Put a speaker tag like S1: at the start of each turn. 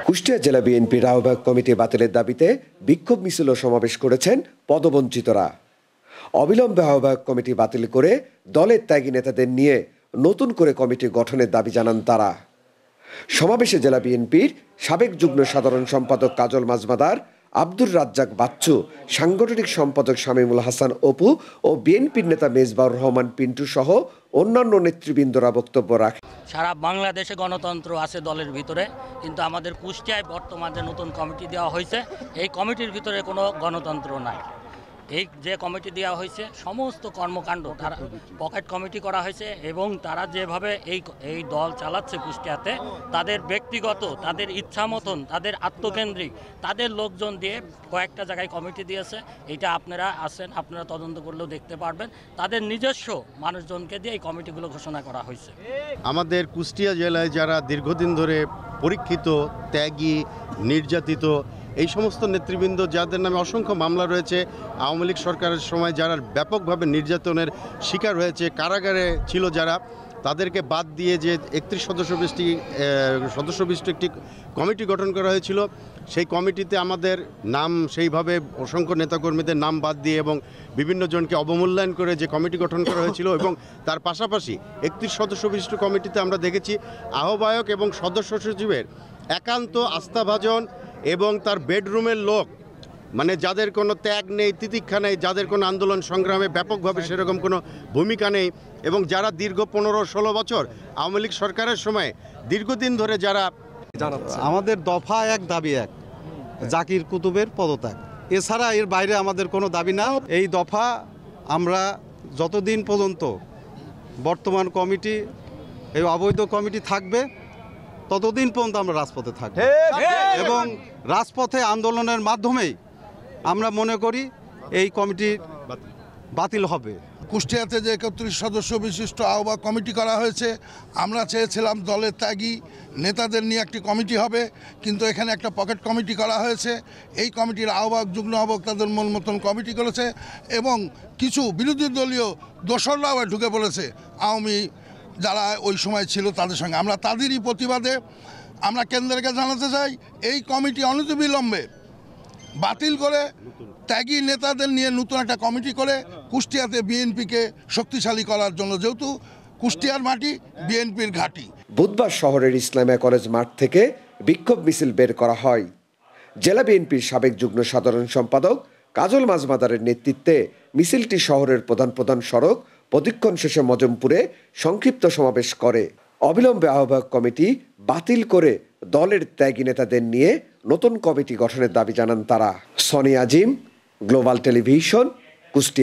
S1: কুষ্টিয়া জেলা বিএনপির আহ্বায়ক কমিটি বাতিলের দাবিতে বিক্ষোভ মিছিল ও সমাবেশ করেছেন পদবঞ্চিতরা। অবিলম্বে আহ্বায়ক কমিটি বাতিল করে দলের ত্যাগী নেতাদের নিয়ে নতুন করে কমিটি গঠনের দাবি জানান তারা। সমাবেশে জেলা বিএনপির সাবেক যুগ্ম সাধারণ সম্পাদক কাজল মাজমাদার, আব্দুর রাজ্জাক বাচ্চু, সাংগঠনিক সম্পাদক শামীমুল হাসান অপু ও বিএনপির নেতা মেজবাউর রহমান পিন্টু সহ অন্যান্য নেতৃবৃন্দরা বক্তব্য রাখেন।
S2: সারা বাংলাদেশে গণতন্ত্র আছে দলের ভিতরে, কিন্তু আমাদের কুষ্টিয়ায় বর্তমানে নতুন কমিটি দেওয়া হয়েছে, এই কমিটির ভিতরে কোনো গণতন্ত্র নাই। এই যে কমিটি দেওয়া হয়েছে সমস্ত কর্মকাণ্ড তারা পকেট কমিটি করা হয়েছে এবং তারা যেভাবে এই দল চালাচ্ছে কুষ্টিয়াতে, তাদের ব্যক্তিগত, তাদের ইচ্ছা মতন, তাদের আত্মকেন্দ্রিক, তাদের লোকজন দিয়ে কয়েকটা জায়গায় কমিটি দিয়েছে। এটা আপনারা আসেন, আপনারা তদন্ত করলেও দেখতে পারবেন, তাদের নিজস্ব মানুষজনকে দিয়ে এই কমিটিগুলো ঘোষণা করা হয়েছে।
S3: আমাদের কুষ্টিয়া জেলায় যারা দীর্ঘদিন ধরে পরীক্ষিত, ত্যাগী, নির্যাতিত, এই সমস্ত নেতৃবৃন্দ যাদের নামে অসংখ্য মামলা রয়েছে, আওয়ামী লীগ সরকারের সময় যারা ব্যাপকভাবে নির্যাতনের শিকার হয়েছে, কারাগারে ছিল যারা, তাদেরকে বাদ দিয়ে যে 31 সদস্য বিশিষ্ট একটি কমিটি গঠন করা হয়েছিল, সেই কমিটিতে আমাদের নাম সেইভাবে অসংখ্য নেতাকর্মীদের নাম বাদ দিয়ে এবং বিভিন্ন জনকে অবমূল্যায়ন করে যে কমিটি গঠন করা হয়েছিল, এবং তার পাশাপাশি 31 সদস্য বিশিষ্ট কমিটিতে আমরা দেখেছি আহ্বায়ক এবং সদস্য সচিবের একান্ত আস্থাভাজন এবং তার বেডরুমের লোক, মানে যাদের কোনো ত্যাগ নেই, তিতিক্ষা নেই, যাদের কোনো আন্দোলন সংগ্রামে ব্যাপকভাবে সেরকম কোনো ভূমিকা নেই, এবং যারা দীর্ঘ 15-16 বছর আওয়ামী লীগ সরকারের সময় দীর্ঘদিন ধরে যারা
S4: আমাদের দফা এক দাবি এক, জাকির কুতুবের পদত্যাগ, এছাড়া এর বাইরে আমাদের কোনো দাবি না। এই দফা আমরা যতদিন পর্যন্ত বর্তমান কমিটি, এই অবৈধ কমিটি থাকবে, ততদিন পর্যন্ত আমরা রাজপথে থাকব এবং রাজপথে আন্দোলনের মাধ্যমেই আমরা মনে করি এই কমিটি বাতিল হবে।
S5: কুষ্টিয়াতে যে 31 সদস্য বিশিষ্ট আহ্বায়ক কমিটি করা হয়েছে, আমরা চেয়েছিলাম দলের ত্যাগী নেতাদের নিয়ে একটি কমিটি হবে, কিন্তু এখানে একটা পকেট কমিটি করা হয়েছে। এই কমিটির আহ্বায়ক, যুগ্ম আহ্বায়ক তাদের মন মতন কমিটি করেছে এবং কিছু বিরোধী দলীয় দোসররাও ঢুকে পড়েছে আওয়ামী যারা ওই সময় ছিল তাদের সঙ্গে। আমরা তাদেরই প্রতিবাদে আমরা কেন্দ্রকে জানাতে চাই এই কমিটি অনতিবিলম্বে বাতিল করে ত্যাগী নেতাদের নিয়ে নতুন একটা কমিটি করে কুষ্টিয়াতে বিএনপিকে শক্তিশালী করার জন্য, যেহেতু কুষ্টিয়ার মাটি বিএনপির ঘাঁটি।
S1: বুধবার শহরের ইসলামিয়া কলেজ মাঠ থেকে বিক্ষোভ মিছিল বের করা হয়। জেলা বিএনপির সাবেক যুগ্ম সাধারণ সম্পাদক কাজল মাজমাদারের নেতৃত্বে মিছিলটি শহরের প্রধান সড়ক প্রদক্ষিণ শেষে মজমপুরে সংক্ষিপ্ত সমাবেশ করে। অবিলম্বে আহ্বায়ক কমিটি বাতিল করে দলের ত্যাগী নেতাদের নিয়ে নতুন কমিটি গঠনের দাবি জানান তারা। সনি আজিম, গ্লোবাল টেলিভিশন, কুষ্টিয়া।